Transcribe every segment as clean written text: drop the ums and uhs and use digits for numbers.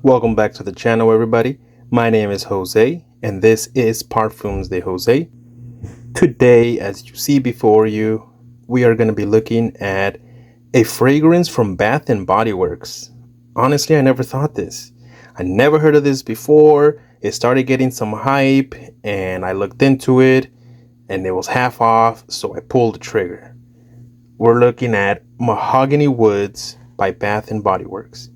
Welcome back to the channel, everybody. My name is Jose, and this is Parfums de Jose. Today, as you see before you, we are going to be looking at a fragrance from Bath and Body Works. Honestly, I never thought this. I never heard of this before. It started getting some hype, and I looked into it, and it was half off, so I pulled the trigger. We're looking at Mahogany Woods by Bath and Body Works.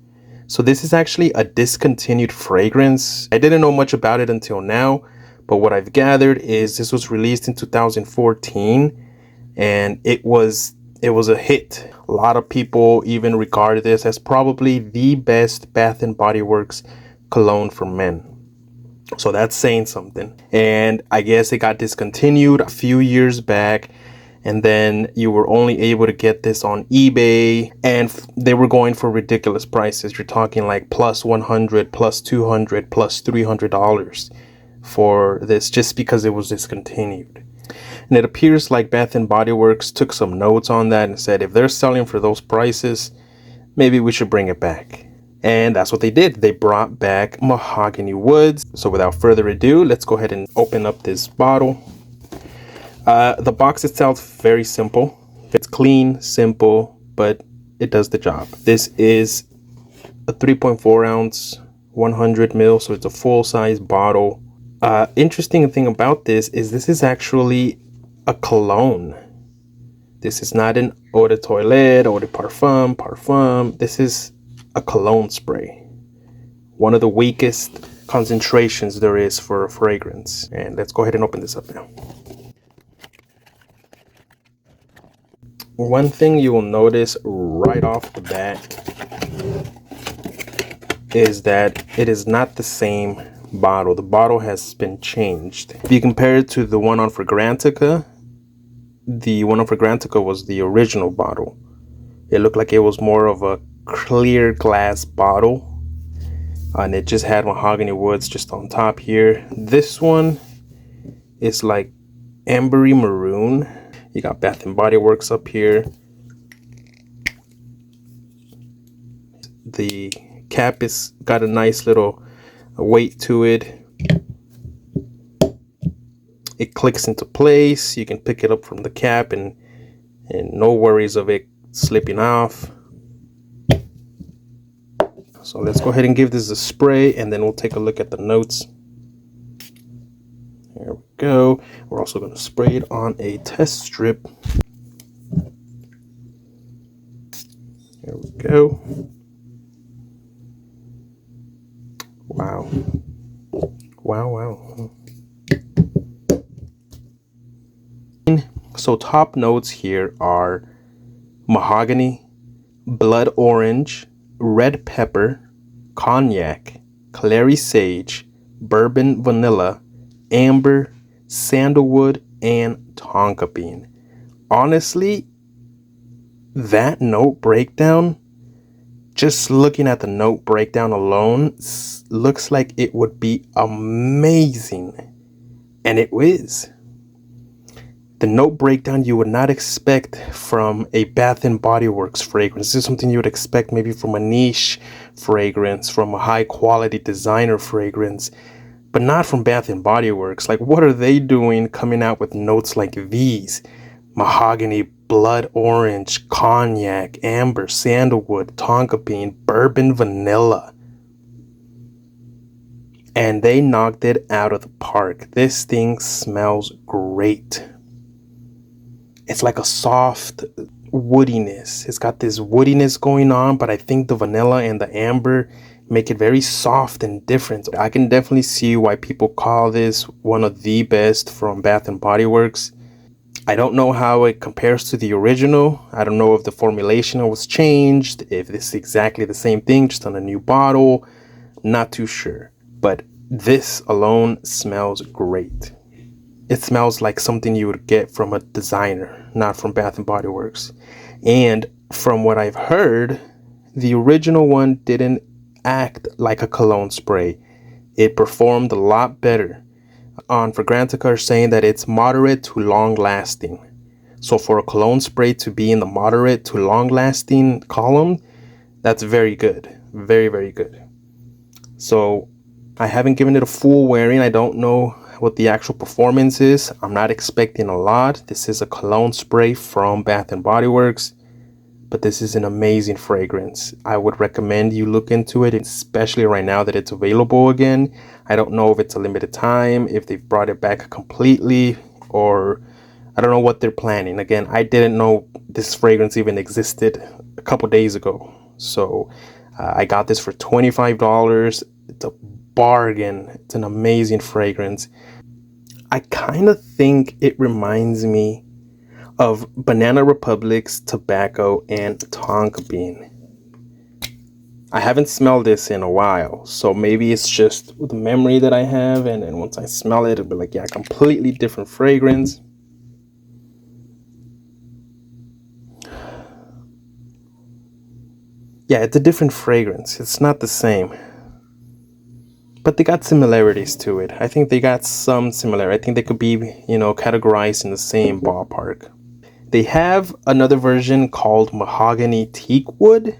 So this is actually a discontinued fragrance. I didn't know much about it until now, but what I've gathered is this was released in 2014 and it was a hit. A lot of people even regard this as probably the best Bath and Body Works cologne for men. So that's saying something. And I guess it got discontinued a few years back. And then you were only able to get this on eBay, and they were going for ridiculous prices. You're talking like plus 100, plus 200, plus $300 for this just because it was discontinued. And it appears like Bath and Body Works took some notes on that and said, if they're selling for those prices, maybe we should bring it back. And that's what they did. They brought back Mahogany Woods. So without further ado, let's go ahead and open up this bottle. The box itself, very simple. It's clean, simple, but it does the job. This is a 3.4 ounce, 100 ml, so it's a full size bottle. Interesting thing about this is actually a cologne. This is not an eau de toilette, eau de parfum. This is a cologne spray. One of the weakest concentrations there is for a fragrance. And let's go ahead and open this up now. One thing you will notice right off the bat is that it is not the same bottle. The bottle has been changed. If you compare it to the one on Fragrantica, the one on Fragrantica was the original bottle. It looked like it was more of a clear glass bottle, and it just had Mahogany Woods just on top here. This one is like ambery maroon. You got Bath and Body Works up here. The cap is got a nice little weight to it. It clicks into place. You can pick it up from the cap and no worries of it slipping off. So let's go ahead and give this a spray, and then we'll take a look at the notes. There we go. We're also going to spray it on a test strip. There we go. Wow. Wow. So top notes here are mahogany, blood orange, red pepper, cognac, clary sage, bourbon vanilla, amber, sandalwood, and tonka bean. Honestly, that note breakdown, just looking at the note breakdown alone, looks like it would be amazing. And it is. The note breakdown you would not expect from a Bath and Body Works fragrance. This is something you would expect maybe from a niche fragrance, from a high quality designer fragrance, but not from Bath and Body Works. Like, what are they doing coming out with notes like these? Mahogany, blood orange, cognac, amber, sandalwood, tonka bean, bourbon vanilla. And they knocked it out of the park. This thing smells great. It's like a soft woodiness. It's got this woodiness going on, but I think the vanilla and the amber make it very soft and different. I can definitely see why people call this one of the best from Bath and Body Works. I don't know how it compares to the original. I don't know if the formulation was changed, if this is exactly the same thing, just on a new bottle. Not too sure. But this alone smells great. It smells like something you would get from a designer, not from Bath and Body Works. And from what I've heard, the original one didn't act like a cologne spray. It performed a lot better. On Fragrantica are saying that it's moderate to long lasting. So for a cologne spray to be in the moderate to long lasting column, that's very good. Very, very good. So I haven't given it a full wearing. I don't know what the actual performance is. I'm not expecting a lot. This is a cologne spray from Bath and Body Works, but this is an amazing fragrance. I would recommend you look into it, especially right now that it's available again. I don't know if it's a limited time, if they've brought it back completely, or I don't know what they're planning. Again, I didn't know this fragrance even existed a couple days ago. So I got this for $25. It's a bargain. It's an amazing fragrance. I kind of think it reminds me of Banana Republic's tobacco and tonka bean. I haven't smelled this in a while, so maybe it's just the memory that I have, and then once I smell it, it'll be like, yeah, completely different fragrance. Yeah, it's a different fragrance. It's not the same. But they got similarities to it. I think they got some similarity. I think they could be, categorized in the same ballpark. They have another version called Mahogany Teakwood.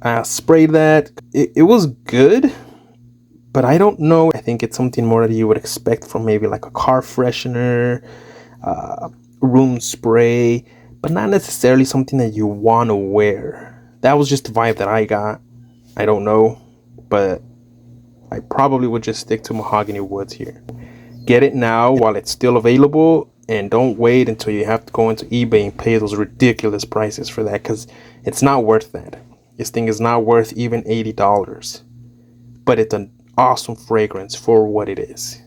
I sprayed that. It was good, but I don't know. I think it's something more that you would expect from maybe like a car freshener, room spray, but not necessarily something that you want to wear. That was just the vibe that I got. I don't know, but I probably would just stick to Mahogany Woods here. Get it now while it's still available, and don't wait until you have to go into eBay and pay those ridiculous prices for that, because it's not worth that. This thing is not worth even $80, but it's an awesome fragrance for what it is.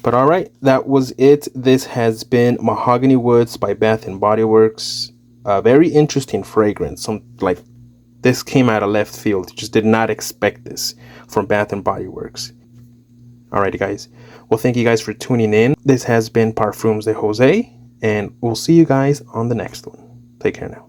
But all right, that was it. This has been Mahogany Woods by Bath and Body Works. A very interesting fragrance. This came out of left field. Just did not expect this from Bath and Body Works. Alrighty, guys. Well, thank you guys for tuning in. This has been Parfums de Jose, and we'll see you guys on the next one. Take care now.